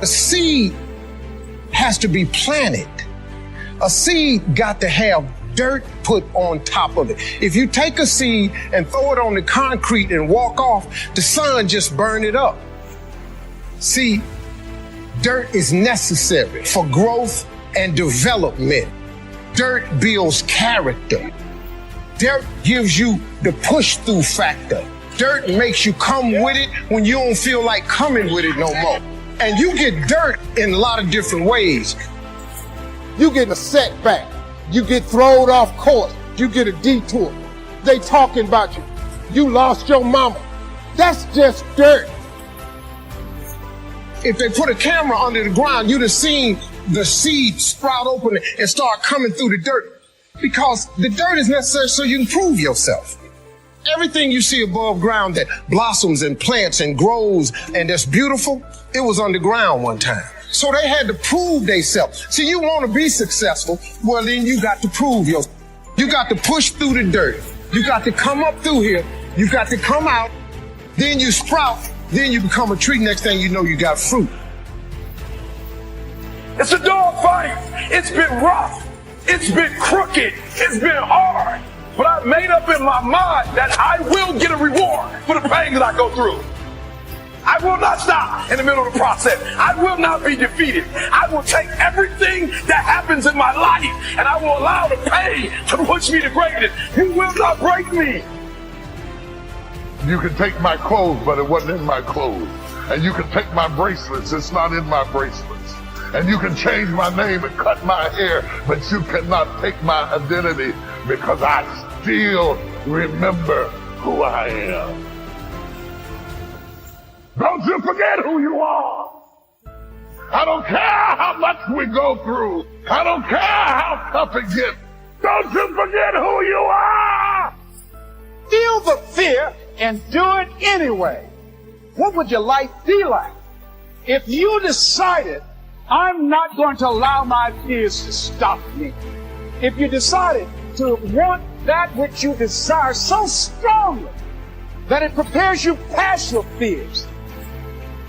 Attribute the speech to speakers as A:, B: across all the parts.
A: A seed has to be planted. A seed got to have dirt put on top of it. If you take a seed and throw it on the concrete and walk off, the sun just burn it up. See, dirt is necessary for growth and development. Dirt builds character. Dirt gives you the push-through factor. Dirt makes you come with it when you don't feel like coming with it no more. And you get dirt in a lot of different ways.
B: You get a setback. You get thrown off course. You get a detour. They talking about you. You lost your mama. That's just dirt.
A: If they put a camera under the ground, you'd have seen the seed sprout open and start coming through the dirt. Because the dirt is necessary so you can prove yourself. Everything you see above ground that blossoms and plants and grows and that's beautiful, it was underground one time. So they had to prove themselves. See, you want to be successful, well, then you got to prove yourself. You got to push through the dirt. You got to come up through here. You got to come out. Then you sprout. Then you become a tree. Next thing you know, you got fruit.
C: It's a dog fight. It's been rough. It's been crooked. It's been hard. But I've made up in my mind that I will get a reward for the pain that I go through. I will not stop in the middle of the process. I will not be defeated. I will take everything that happens in my life and I will allow the pain to push me to greatness. You will not break me.
D: You can take my clothes, but it wasn't in my clothes. And you can take my bracelets, it's not in my bracelets. And you can change my name and cut my hair, but you cannot take my identity because I still remember who I am. Don't you forget who you are. I don't care how much we go through. I don't care how tough it gets. Don't you forget who you are.
B: Feel the fear and do it anyway. What would your life be like if you decided, I'm not going to allow my fears to stop me? If you decided to want that which you desire so strongly that it prepares you past your fears.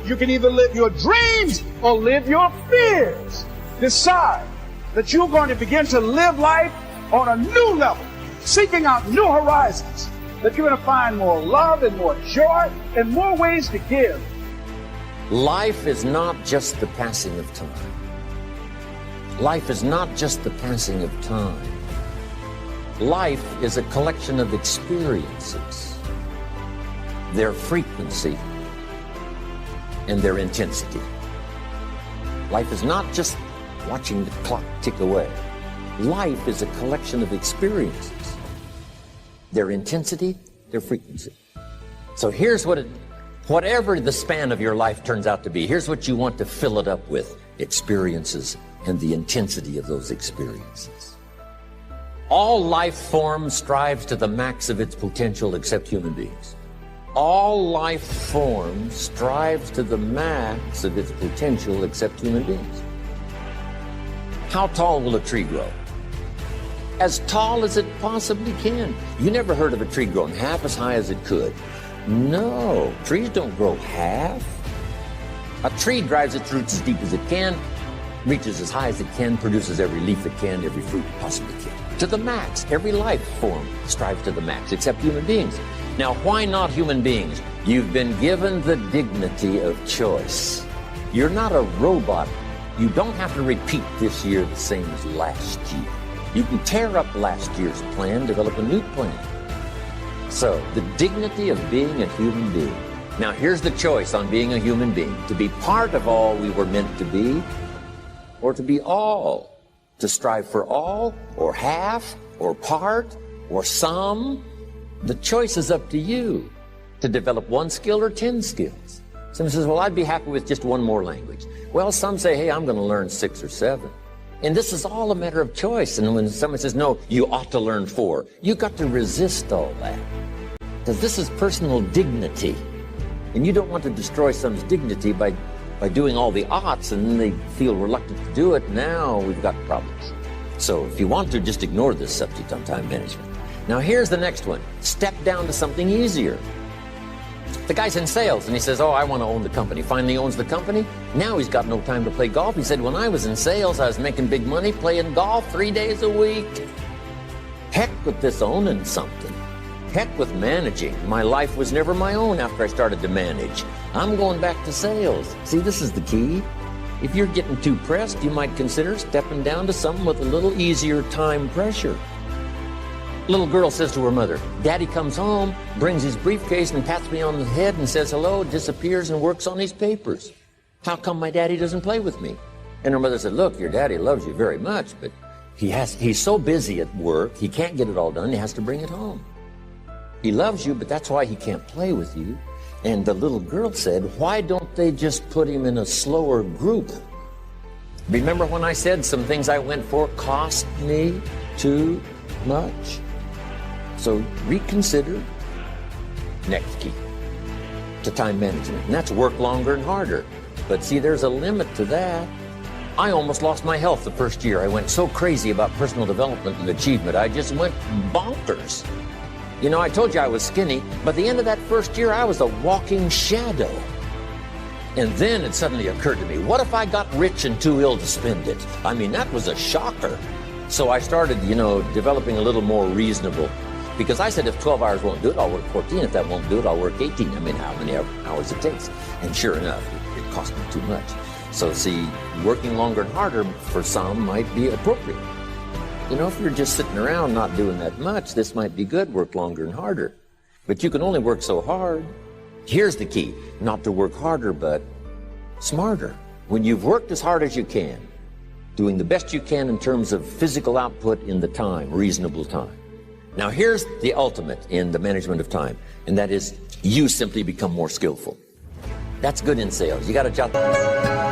B: You can either live your dreams or live your fears. Decide that you're going to begin to live life on a new level, seeking out new horizons, that you're going to find more love and more joy and more ways to give.
E: Life is not just the passing of time. Life is not just the passing of time. Life is a collection of experiences, their frequency, and their intensity. Life is not just watching the clock tick away. Life is a collection of experiences, their intensity, their frequency. So here's whatever the span of your life turns out to be, here's what you want to fill it up with: experiences and the intensity of those experiences. All life form strives to the max of its potential except human beings. All life form strives to the max of its potential except human beings. How tall will a tree grow? As tall as it possibly can. You never heard of a tree growing half as high as it could. No, trees don't grow half. A tree drives its roots as deep as it can, reaches as high as it can, produces every leaf it can, every fruit it possibly can. To the max. Every life form strives to the max, except human beings. Now, why not human beings? You've been given the dignity of choice. You're not a robot. You don't have to repeat this year the same as last year. You can tear up last year's plan, develop a new plan. So, the dignity of being a human being. Now, here's the choice on being a human being: to be part of all we were meant to be, or to be all. To strive for all, or half, or part, or some. The choice is up to you to develop one skill or 10 skills. Someone says, well, I'd be happy with just one more language. Well, some say, hey, I'm going to learn 6 or 7. And this is all a matter of choice. And when someone says, no, you ought to learn 4, you've got to resist all that. Because this is personal dignity. And you don't want to destroy someone's dignity by doing all the oughts, and then they feel reluctant to do it. Now we've got problems. So if you want to, just ignore this subject on time management. Now here's the next one. Step down to something easier. The guy's in sales, and he says, oh, I want to own the company. Finally owns the company. Now he's got no time to play golf. He said, when I was in sales, I was making big money playing golf 3 days a week. Heck with this owning something. Heck with managing. My life was never my own after I started to manage. I'm going back to sales. See, this is the key. If you're getting too pressed, you might consider stepping down to something with a little easier time pressure. Little girl says to her mother, Daddy comes home, brings his briefcase and pats me on the head and says hello, disappears and works on his papers. How come my daddy doesn't play with me? And her mother said, look, your daddy loves you very much, but he's so busy at work, he can't get it all done, he has to bring it home. He loves you, but that's why he can't play with you. And the little girl said, why don't they just put him in a slower group? Remember when I said some things I went for cost me too much? So reconsider. Next key to time management, and that's work longer and harder. But see, there's a limit to that. I almost lost my health the first year. I went so crazy about personal development and achievement. I just went bonkers. You know, I told you I was skinny, but at the end of that first year, I was a walking shadow. And then it suddenly occurred to me, what if I got rich and too ill to spend it? I mean, that was a shocker. So I started, developing a little more reasonable. Because I said, if 12 hours won't do it, I'll work 14. If that won't do it, I'll work 18. I mean, how many hours it takes. And sure enough, it cost me too much. So see, working longer and harder for some might be appropriate. If you're just sitting around not doing that much, this might be good, work longer and harder. But you can only work so hard. Here's the key, not to work harder, but smarter. When you've worked as hard as you can, doing the best you can in terms of physical output in the time, reasonable time. Now here's the ultimate in the management of time, and that is you simply become more skillful. That's good in sales. You got to jot that.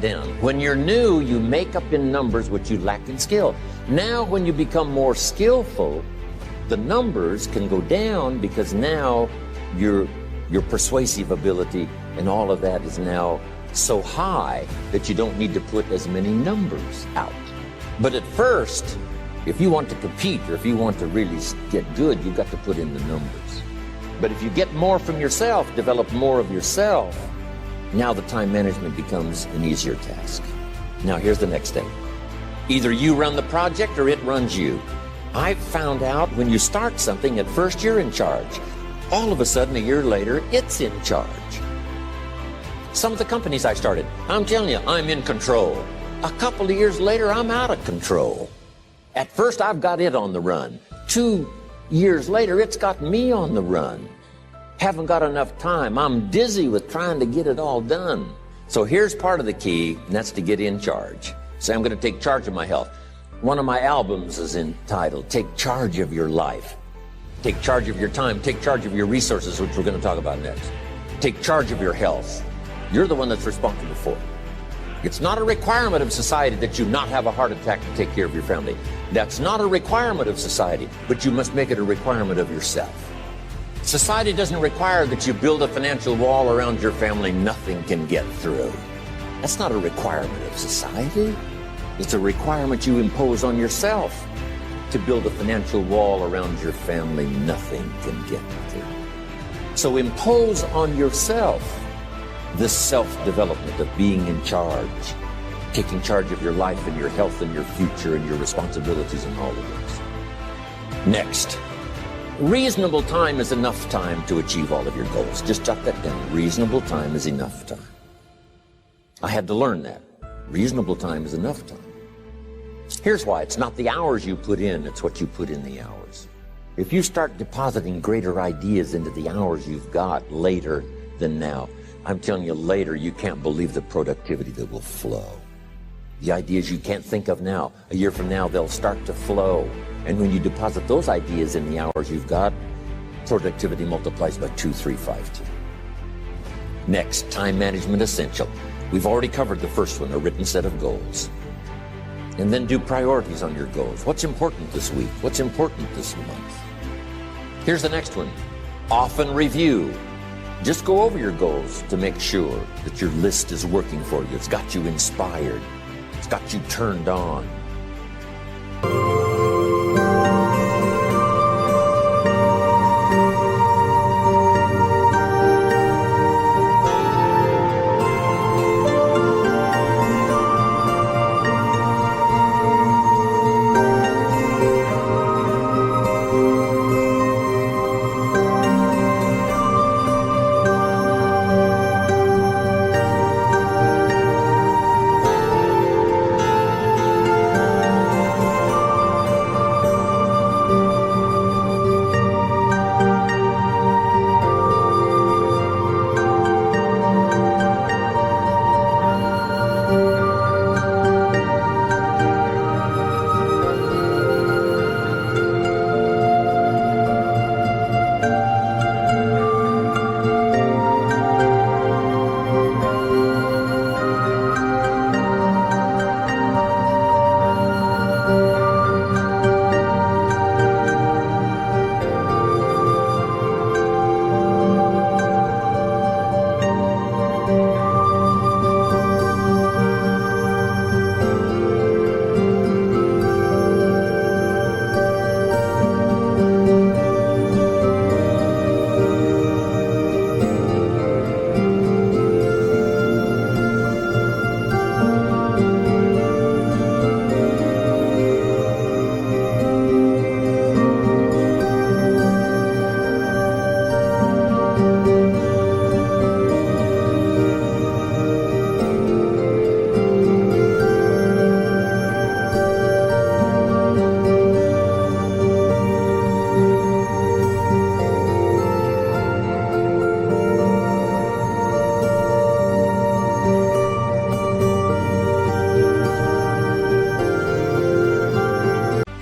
E: Down. When you're new, you make up in numbers what you lack in skill. Now, when you become more skillful, the numbers can go down because now your persuasive ability and all of that is now so high that you don't need to put as many numbers out. But at first, if you want to compete or if you want to really get good, you've got to put in the numbers. But if you get more from yourself, develop more of yourself, now the time management becomes an easier task. Now here's the next thing. Either you run the project or it runs you. I've found out when you start something, at first you're in charge. All of a sudden, a year later, it's in charge. Some of the companies I started, I'm telling you, I'm in control. A couple of years later, I'm out of control. At first, I've got it on the run. 2 years later, it's got me on the run. Haven't got enough time. I'm dizzy with trying to get it all done. So here's part of the key, and that's to get in charge. Say, I'm going to take charge of my health. One of my albums is entitled, Take Charge of Your Life. Take charge of your time. Take charge of your resources, which we're going to talk about next. Take charge of your health. You're the one that's responsible for it. It's not a requirement of society that you not have a heart attack to take care of your family. That's not a requirement of society, but you must make it a requirement of yourself. Society doesn't require that you build a financial wall around your family nothing can get through. That's not a requirement of society. It's a requirement you impose on yourself to build a financial wall around your family nothing can get through. So impose on yourself this self-development of being in charge, taking charge of your life and your health and your future and your responsibilities and all of this. Next, reasonable time is enough time to achieve all of your goals. Just jot that down. Reasonable time is enough time. I had to learn that. Reasonable time is enough time. Here's why. It's not the hours you put in, it's what you put in the hours. If you start depositing greater ideas into the hours you've got later than now, I'm telling you, later you can't believe the productivity that will flow. The ideas you can't think of now, a year from now, they'll start to flow. And when you deposit those ideas in the hours you've got, productivity multiplies by 2, 3, 5, 2. Next, time management essential. We've already covered the first one, a written set of goals. And then do priorities on your goals. What's important this week? What's important this month? Here's the next one. Often review. Just go over your goals to make sure that your list is working for you. It's got you inspired. It's got you turned on.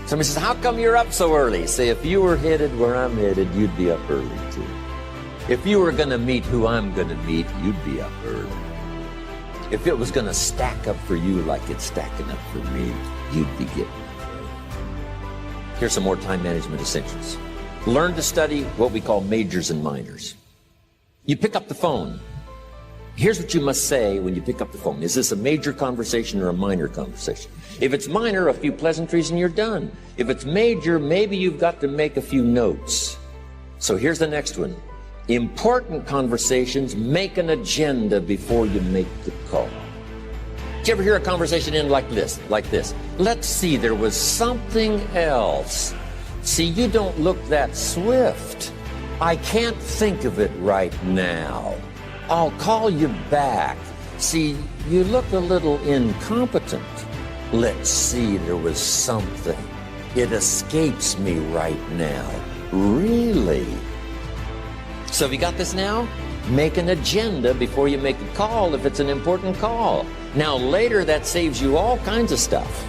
E: Somebody says, how come you're up so early? Say, if you were headed where I'm headed, you'd be up early too. If you were going to meet who I'm going to meet, you'd be up early. If it was going to stack up for you like it's stacking up for me, you'd be getting up early. Here's some more time management essentials. Learn to study what we call majors and minors. You pick up the phone. Here's what you must say when you pick up the phone. Is this a major conversation or a minor conversation? If it's minor, a few pleasantries and you're done. If it's major, maybe you've got to make a few notes. So here's the next one. Important conversations, make an agenda before you make the call. Did you ever hear a conversation end like this? Let's see, there was something else. See, you don't look that swift. I can't think of it right now. I'll call you back. See, you look a little incompetent. Let's see, there was something. It escapes me right now. Really? So have you got this now? Make an agenda before you make a call if it's an important call. Now later that saves you all kinds of stuff.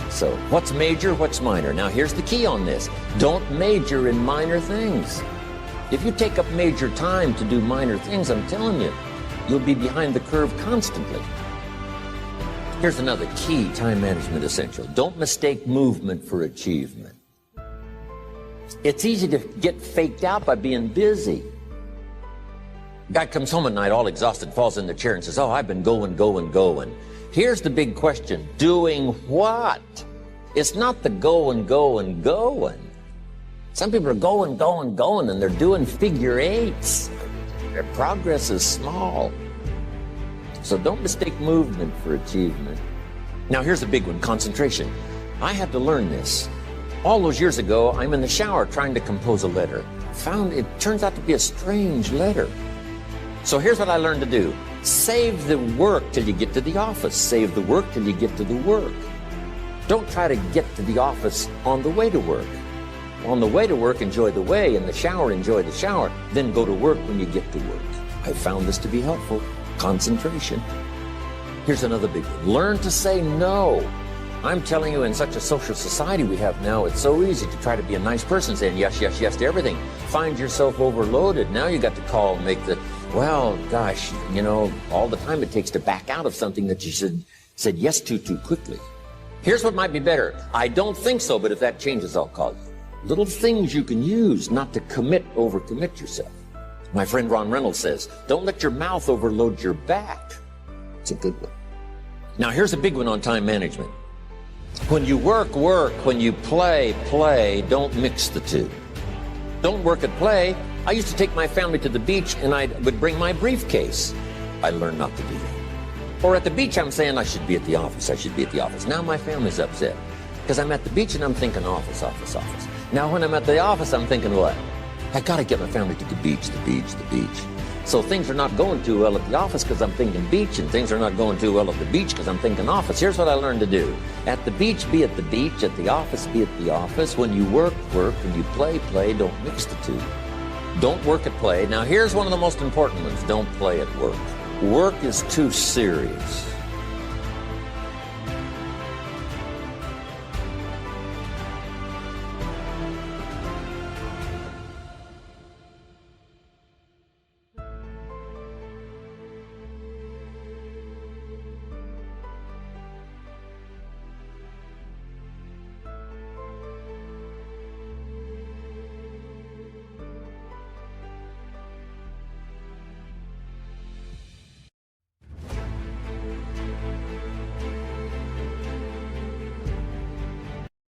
E: So what's major, what's minor? Now here's the key on this. Don't major in minor things. If you take up major time to do minor things, I'm telling you, you'll be behind the curve constantly. Here's another key time management essential. Don't mistake movement for achievement. It's easy to get faked out by being busy. Guy comes home at night all exhausted, falls in the chair and says, oh, I've been going. Here's the big question. Doing what? It's not the going. Some people are going, and they're doing figure eights. Their progress is small. So don't mistake movement for achievement. Now here's a big one, concentration. I had to learn this. All those years ago, I'm in the shower trying to compose a letter. Found it turns out to be a strange letter. So here's what I learned to do. Save the work till you get to the office. Save the work till you get to the work. Don't try to get to the office on the way to work. On the way to work, enjoy the way. In the shower, enjoy the shower. Then go to work when you get to work. I found this to be helpful. Concentration. Here's another big one. Learn to say no. I'm telling you, in such a social society we have now, it's so easy to try to be a nice person, saying yes to everything. Find yourself overloaded. Now you got to call and make the, well, gosh, you know, all the time it takes to back out of something that you said yes to too quickly. Here's what might be better. I don't think so, but if that changes, I'll call you. Little things you can use not to overcommit yourself. My friend Ron Reynolds says, don't let your mouth overload your back. It's a good one. Now here's a big one on time management. When you work, when you play, don't mix the two. Don't work at play. I used to take my family to the beach and I would bring my briefcase. I learned not to do that. Or at the beach, I'm saying I should be at the office. Now my family's upset because I'm at the beach and I'm thinking office. Now when I'm at the office, I'm thinking what? I got to get my family to the beach. So things are not going too well at the office because I'm thinking beach, and things are not going too well at the beach because I'm thinking office. Here's what I learned to do. At the beach, be at the beach. At the office, be at the office. When you work. When you play. Don't mix the two. Don't work at play. Now here's one of the most important ones. Don't play at work. Work is too serious.